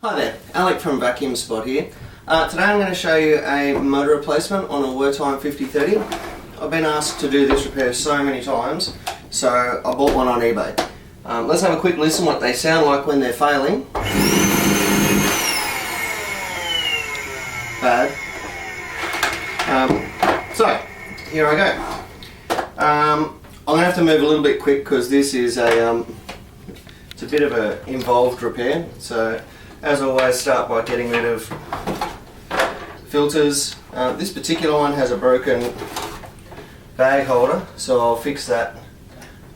Hi there, Alec from VacuumSpot here. Today I'm going to show you a motor replacement on a Wertheim 5030. I've been asked to do this repair so many times, so I bought one on eBay. Let's have a quick listen what they sound like when they're failing. Bad. So, here I go. I'm going to have to move a little bit quick because this is it's a bit of an involved repair. So, as always, start by getting rid of filters. This particular one has a broken bag holder, so I'll fix that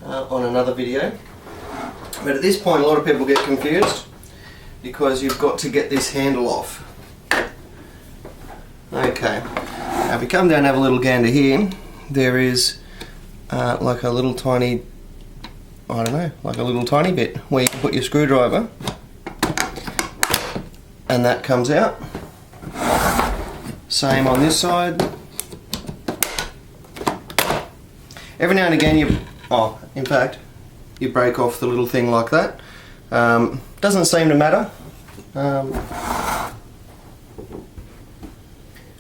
on another video. But at this point a lot of people get confused because you've got to get this handle off. Okay, now if you come down and have a little gander here, there is like a little tiny, I don't know, like a little tiny bit where you can put your screwdriver and that comes out. Same on this side. Every now and again in fact, you break off the little thing like that. Doesn't seem to matter.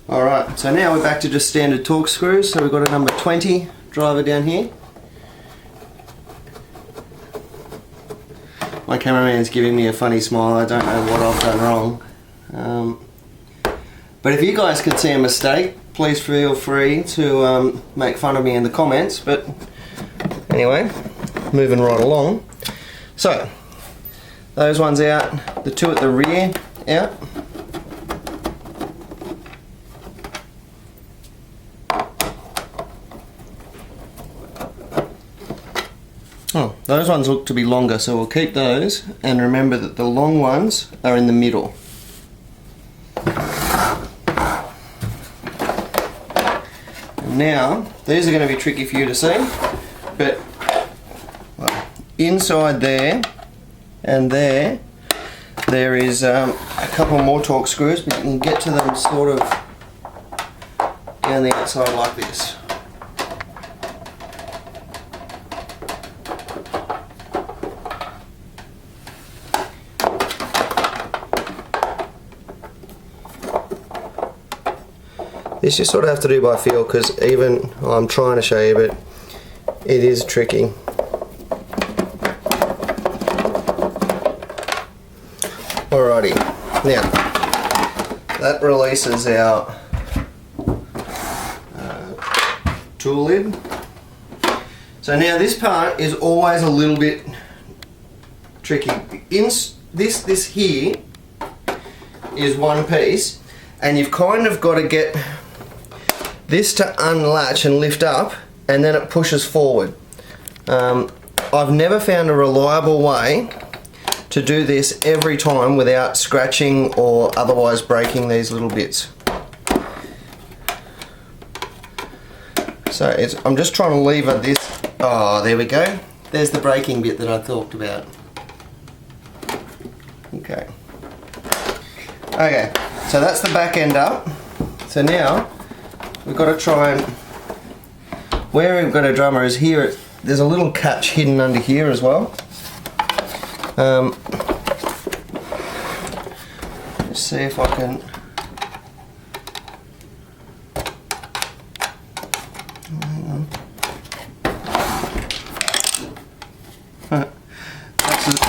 Alright, so now we're back to just standard Torx screws. So we've got a number 20 driver down here. My cameraman's giving me a funny smile. I don't know what I've done wrong. But if you guys could see a mistake, please feel free to make fun of me in the comments. But anyway, moving right along. So, those ones out, the two at the rear out. Oh, those ones look to be longer, so we'll keep those, and remember that the long ones are in the middle. And now, these are going to be tricky for you to see, but well, inside there and there is a couple more Torx screws, but you can get to them sort of down the outside like this. This you sort of have to do by feel, because even I'm trying to show you, but it is tricky. Alrighty, now that releases our tool lid. So now this part is always a little bit tricky. This here is one piece, and you've kind of got to get this to unlatch and lift up, and then it pushes forward. I've never found a reliable way to do this every time without scratching or otherwise breaking these little bits. So I'm just trying to lever this. Oh, there we go. There's the breaking bit that I talked about. Okay. Okay, so that's the back end up. So now we've got to try and, where we've got a drummer is here, there's a little catch hidden under here as well. Let's see if I can, hang on.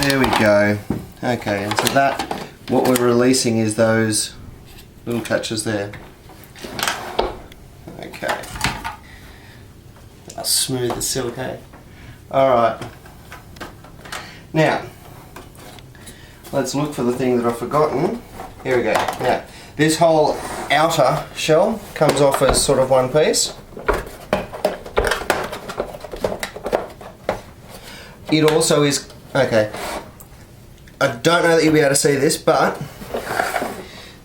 There we go. Okay, and so that, what we're releasing is those little catches there. Okay. I'll smooth the silk, eh? Alright. Now, let's look for the thing that I've forgotten. Here we go. Now, this whole outer shell comes off as sort of one piece. It also is, okay, I don't know that you'll be able to see this, but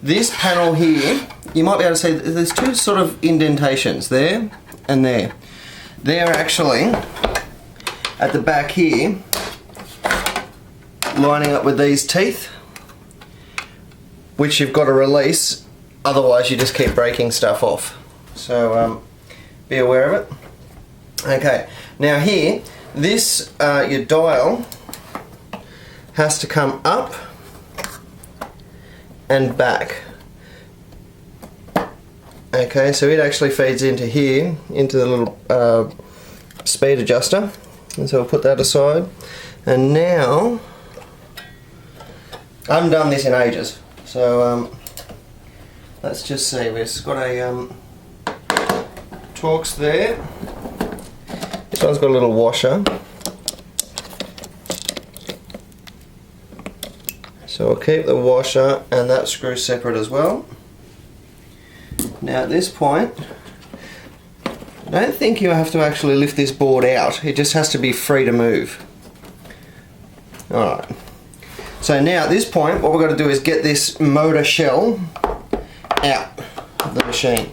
this panel here, you might be able to see there's two sort of indentations, there and there. They're actually at the back here, lining up with these teeth, which you've got to release, otherwise you just keep breaking stuff off. So be aware of it. Okay, now here, this, your dial has to come up and back. Okay, so it actually feeds into here, into the little speed adjuster, and so we'll put that aside. And now, I haven't done this in ages, so let's just see. We've got a Torx there. This one's got a little washer. So we'll keep the washer and that screw separate as well. Now at this point, I don't think you have to actually lift this board out. It just has to be free to move. Alright. So now at this point, what we've got to do is get this motor shell out of the machine.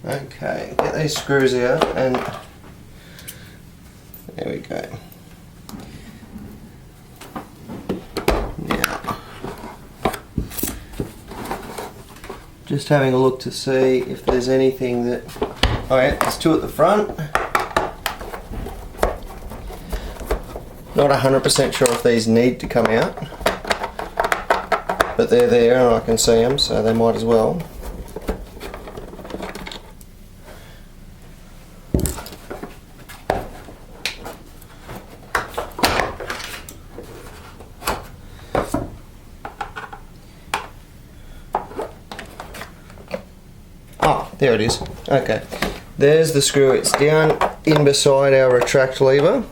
Okay, get these screws out, and there we go. Now, just having a look to see if there's anything that... Oh yeah, there's two at the front. Not 100% sure if these need to come out, but they're there and I can see them, so they might as well. Oh, there it is. Okay, there's the screw. It's down in beside our retract lever.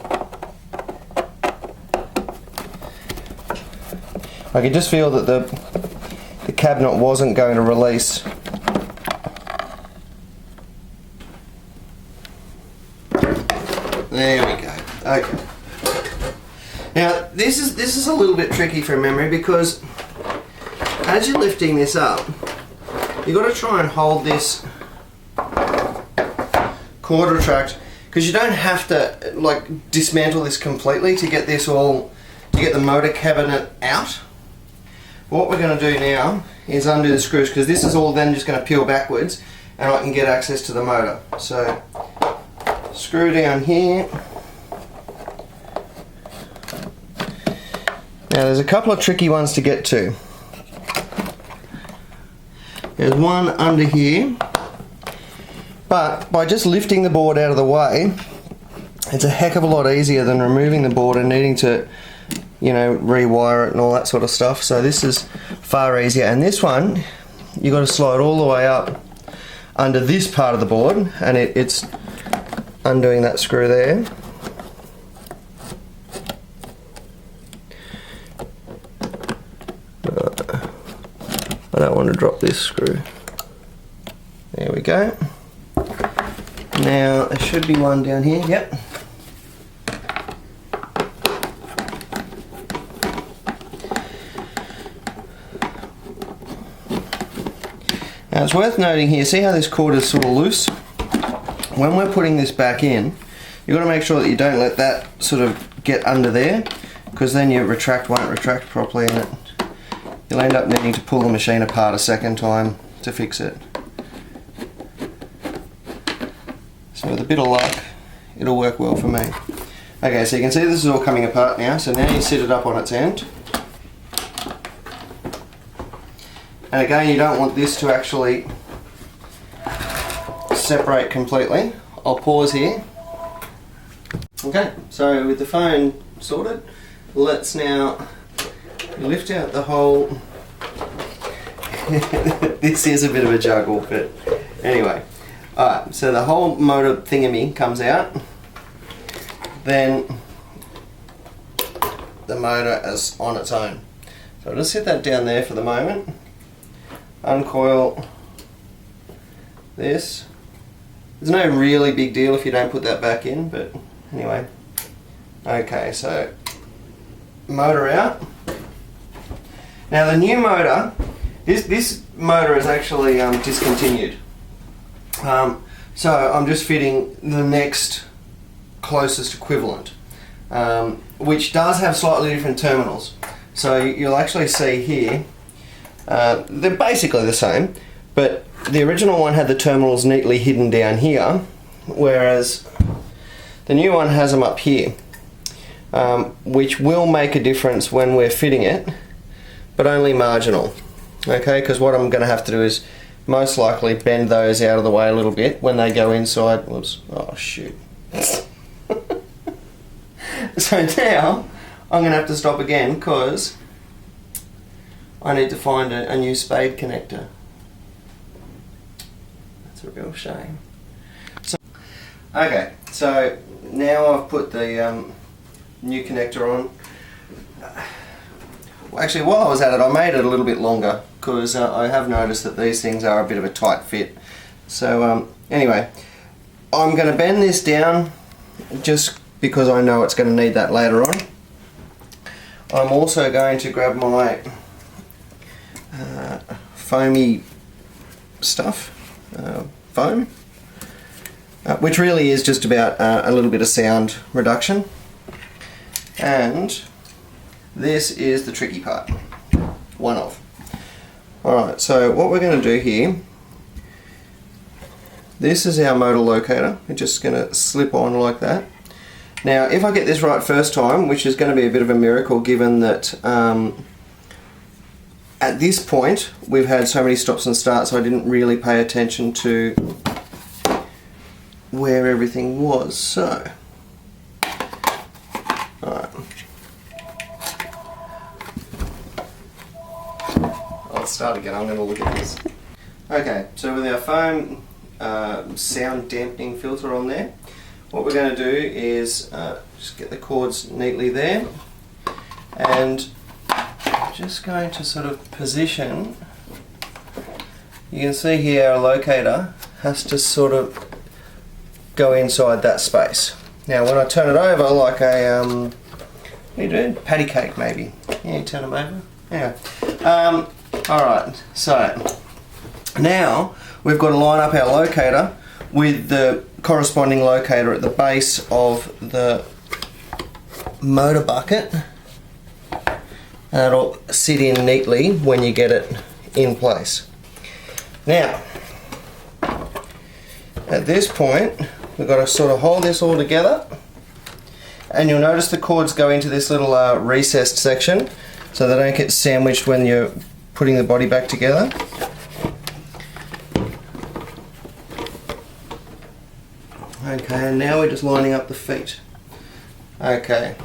I could just feel that the cabinet wasn't going to release. There we go. Okay. Now this is a little bit tricky from memory, because as you're lifting this up, you've got to try and hold this cord retract, because you don't have to like dismantle this completely to get this all, to get the motor cabinet out. What we're going to do now is undo the screws, because this is all then just going to peel backwards and I can get access to the motor. So screw down here. Now there's a couple of tricky ones to get to. There's one under here, but by just lifting the board out of the way, it's a heck of a lot easier than removing the board and needing to, you know, rewire it and all that sort of stuff. So this is far easier, and this one you've got to slide all the way up under this part of the board, and it's undoing that screw there. I don't want to drop this screw. There we go. Now there should be one down here. Yep. Now it's worth noting here, see how this cord is sort of loose? When we're putting this back in, you've got to make sure that you don't let that sort of get under there, because then your retract won't retract properly and you'll end up needing to pull the machine apart a second time to fix it. So with a bit of luck, it'll work well for me. Okay, so you can see this is all coming apart now, so now you sit it up on its end. And again, you don't want this to actually separate completely. I'll pause here. Okay, so with the phone sorted, let's now lift out the whole... This is a bit of a juggle, but anyway. Alright, so the whole motor thingamy comes out. Then the motor is on its own. So I'll just set that down there for the moment. Uncoil this. There's no really big deal if you don't put that back in, but anyway. Okay, so motor out. Now the new motor, this motor is actually discontinued. So I'm just fitting the next closest equivalent. which does have slightly different terminals. So you'll actually see here, they're basically the same, but the original one had the terminals neatly hidden down here, whereas the new one has them up here, which will make a difference when we're fitting it, but only marginal. Okay, because what I'm going to have to do is most likely bend those out of the way a little bit when they go inside. Whoops. Oh shoot. So now I'm going to have to stop again because I need to find a new spade connector. That's a real shame. Okay, so now I've put the new connector on. Actually, while I was at it, I made it a little bit longer because I have noticed that these things are a bit of a tight fit. So anyway, I'm going to bend this down just because I know it's going to need that later on. I'm also going to grab my foamy stuff, foam, which really is just about a little bit of sound reduction. And this is the tricky part, one of. Alright, so what we're going to do here, this is our motor locator. We're just going to slip on like that. Now if I get this right first time, which is going to be a bit of a miracle given that at this point we've had so many stops and starts, I didn't really pay attention to where everything was. So, alright. I'll start again, I'm going to look at this. Okay, so with our foam sound dampening filter on there, what we're going to do is just get the cords neatly there, and I'm just going to sort of position. You can see here our locator has to sort of go inside that space. Now when I turn it over like a, what are you doing? Patty cake maybe. Yeah, you turn them over. Anyway. Alright, so now we've got to line up our locator with the corresponding locator at the base of the motor bucket, and it'll sit in neatly when you get it in place. Now, at this point, we've got to sort of hold this all together, and you'll notice the cords go into this little recessed section so they don't get sandwiched when you're putting the body back together. Okay, and now we're just lining up the feet. Okay,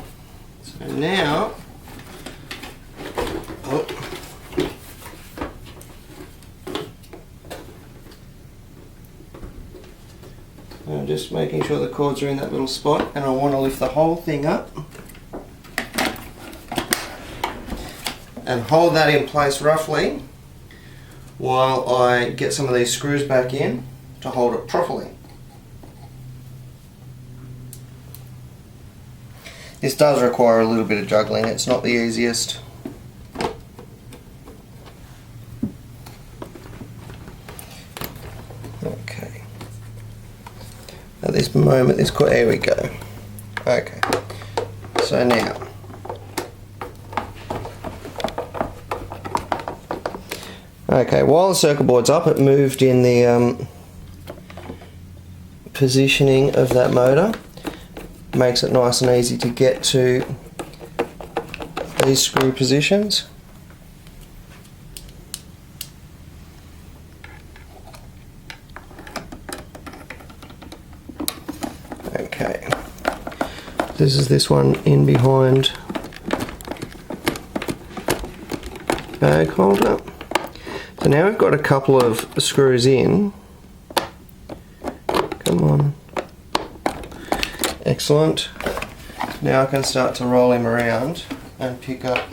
so now, I'm just making sure the cords are in that little spot, and I want to lift the whole thing up and hold that in place roughly while I get some of these screws back in to hold it properly. This does require a little bit of juggling, it's not the easiest. Okay. At this moment, there we go. Okay. So now, okay, while the circuit board's up, it moved in the positioning of that motor. Makes it nice and easy to get to these screw positions. Okay, this is this one in behind bag holder. So now we've got a couple of screws in. Come on. Excellent. Now I can start to roll him around and pick up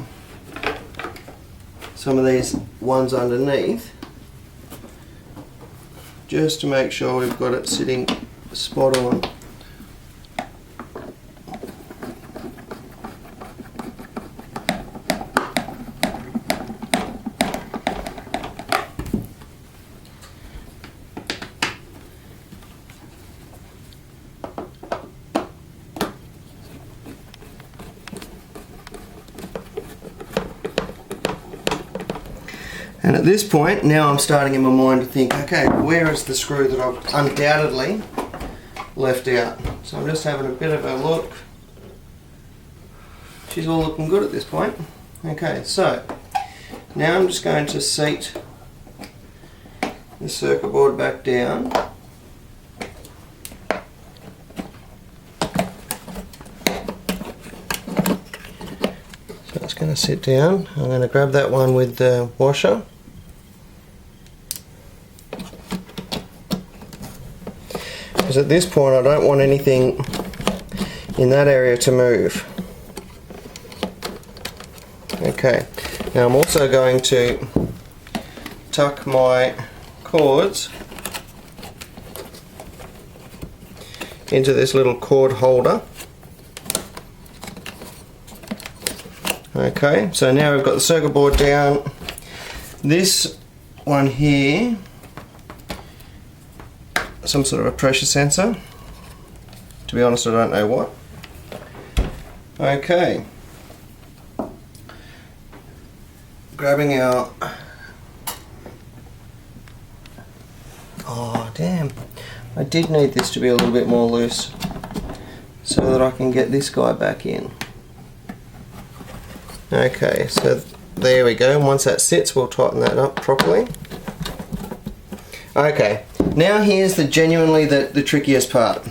some of these ones underneath, just to make sure we've got it sitting spot on. at this point, now I'm starting in my mind to think, okay, where is the screw that I've undoubtedly left out? So I'm just having a bit of a look. She's all looking good at this point. Okay, so now I'm just going to seat the circuit board back down. So it's going to sit down. I'm going to grab that one with the washer. Because at this point I don't want anything in that area to move. Okay, now I'm also going to tuck my cords into this little cord holder. Okay, so now we've got the circuit board down. This one here, some sort of a pressure sensor. To be honest, I don't know what. Okay. Grabbing our... Oh damn, I did need this to be a little bit more loose so that I can get this guy back in. Okay, so there we go, and once that sits we'll tighten that up properly. Okay, now here's genuinely the trickiest part.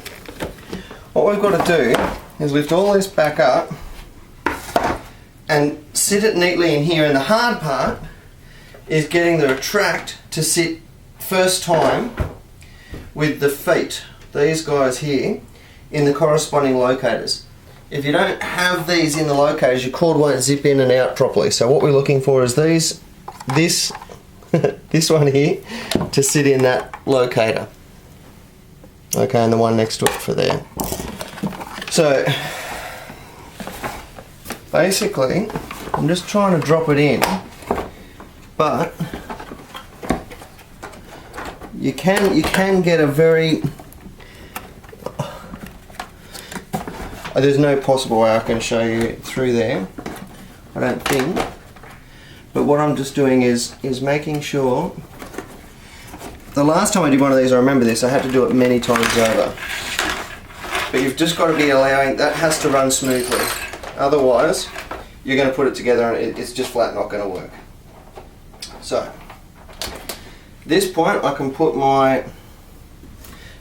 What we've got to do is lift all this back up and sit it neatly in here, and the hard part is getting the retract to sit first time with the feet, these guys here, in the corresponding locators. If you don't have these in the locators, your cord won't zip in and out properly. So what we're looking for is this this one here to sit in that locator. Okay, and the one next to it for there. So basically, I'm just trying to drop it in, but you can get a very... There's no possible way I can show you through there, I don't think. But what I'm just doing is making sure... The last time I did one of these, I remember this, I had to do it many times over. But you've just got to be allowing... That has to run smoothly. Otherwise, you're going to put it together and it's just flat not going to work. So, at this point I can put my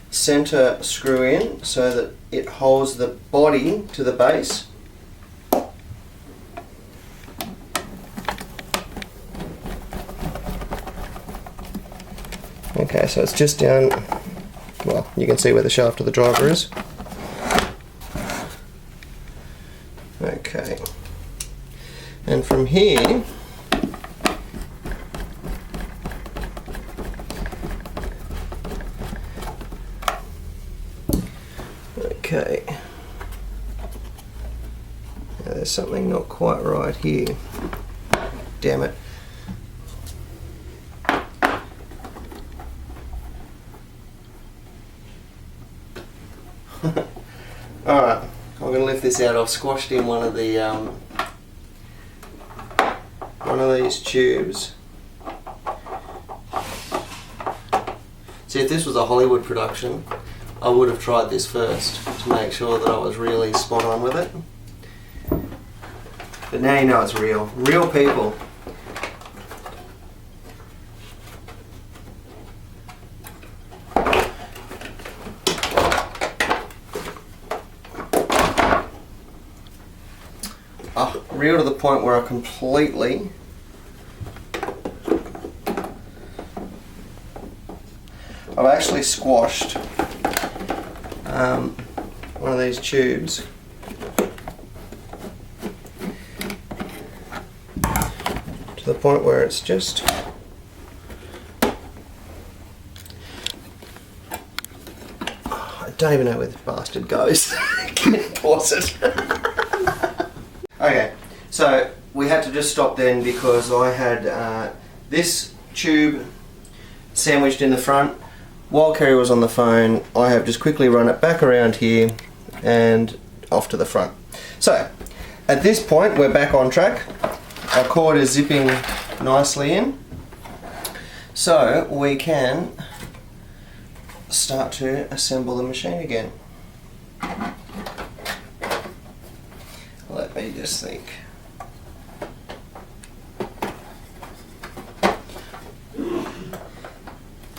center screw in so that it holds the body to the base. Okay, so it's just down, well, you can see where the shaft of the driver is. Okay, and from here okay, now there's something not quite right here, damn it. Alright, I'm going to lift this out. I've squashed in one of these tubes. See, if this was a Hollywood production, I would have tried this first to make sure that I was really spot on with it. But now you know it's real. Real people. Real to the point where I completely I've actually squashed one of these tubes to the point where it's just I don't even know where this bastard goes. Pause it. Okay, so we had to just stop then because I had this tube sandwiched in the front. While Kerry was on the phone, I have just quickly run it back around here and off to the front. So, at this point we're back on track. Our cord is zipping nicely in. So we can start to assemble the machine again. Let me just think.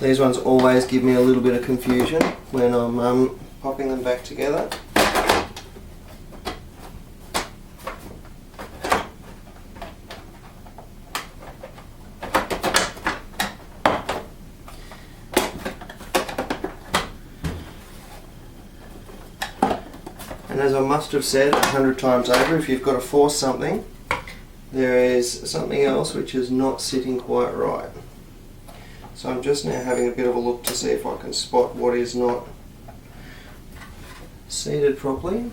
These ones always give me a little bit of confusion when I'm popping them back together. And as I must have said 100 times over, if you've got to force something, there is something else which is not sitting quite right. So I'm just now having a bit of a look to see if I can spot what is not seated properly.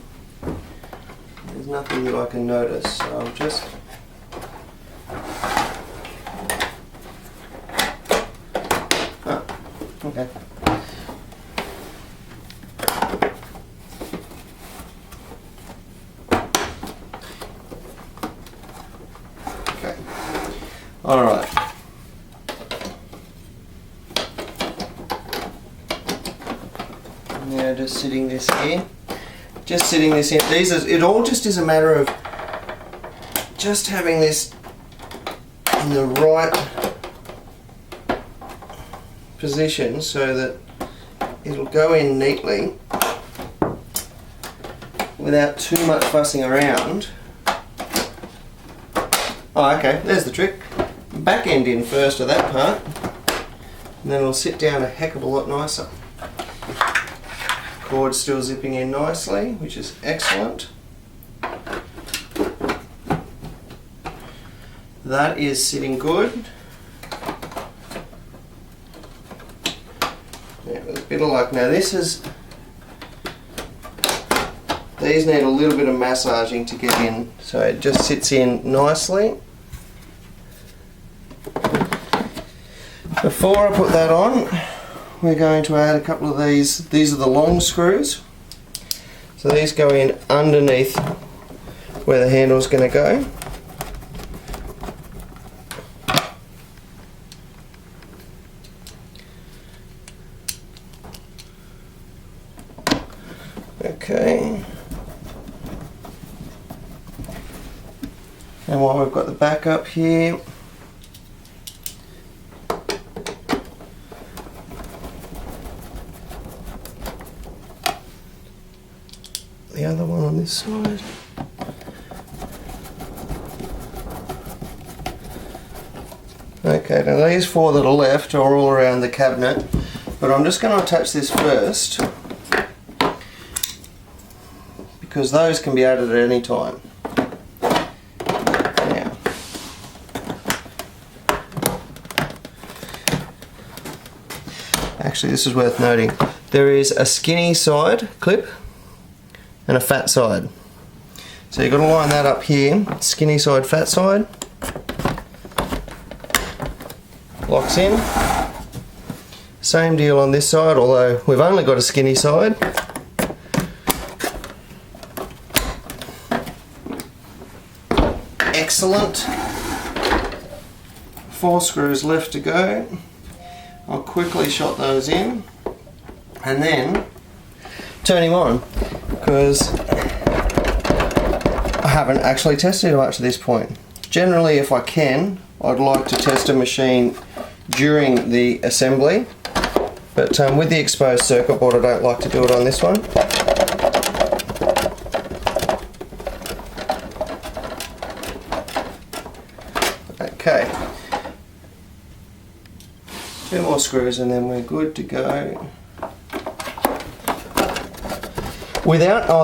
There's nothing that I can notice, so I'll just okay. Okay. All right. Now just sitting this here. Just sitting this in. It all just is a matter of just having this in the right position so that it'll go in neatly without too much fussing around. Oh, okay, there's the trick. Back end in first of that part, and then it'll sit down a heck of a lot nicer. Cord still zipping in nicely, which is excellent. That is sitting good. Yeah, with a bit of luck. Now these need a little bit of massaging to get in, so it just sits in nicely. Before I put that on, we're going to add a couple of these. These are the long screws. So these go in underneath where the handle's going to go. Okay. And while we've got the back up here, the other one on this side. Okay, now these four that are left are all around the cabinet, but I'm just going to attach this first because those can be added at any time. Now, actually this is worth noting. There is a skinny side clip and a fat side. So you've got to line that up here, skinny side, fat side. Locks in. Same deal on this side, although we've only got a skinny side. Excellent. 4 screws left to go. I'll quickly shot those in and then turn him on, because I haven't actually tested much at this point. Generally, if I can, I'd like to test a machine during the assembly, but with the exposed circuit board I don't like to do it on this one. Okay, 2 more screws and then we're good to go.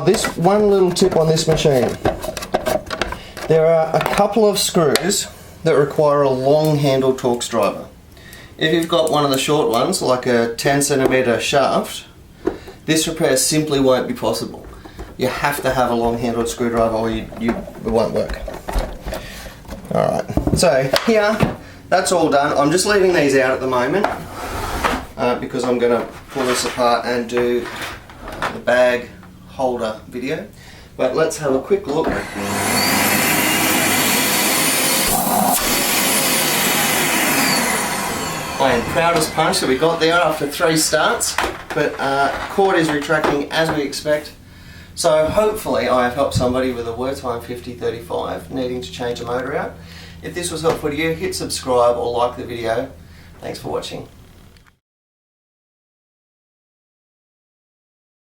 This one little tip on this machine. There are a couple of screws that require a long handled Torx driver. If you've got one of the short ones, like a 10cm shaft, this repair simply won't be possible. You have to have a long handled screwdriver or it won't work. Alright, so here, that's all done. I'm just leaving these out at the moment because I'm going to pull this apart and do the bag holder video. But let's have a quick look. playing proudest punch that we got there after 3 starts, but cord is retracting as we expect. So hopefully I have helped somebody with a Wertheim 5035 needing to change a motor out. If this was helpful to you, hit subscribe or like the video. Thanks for watching.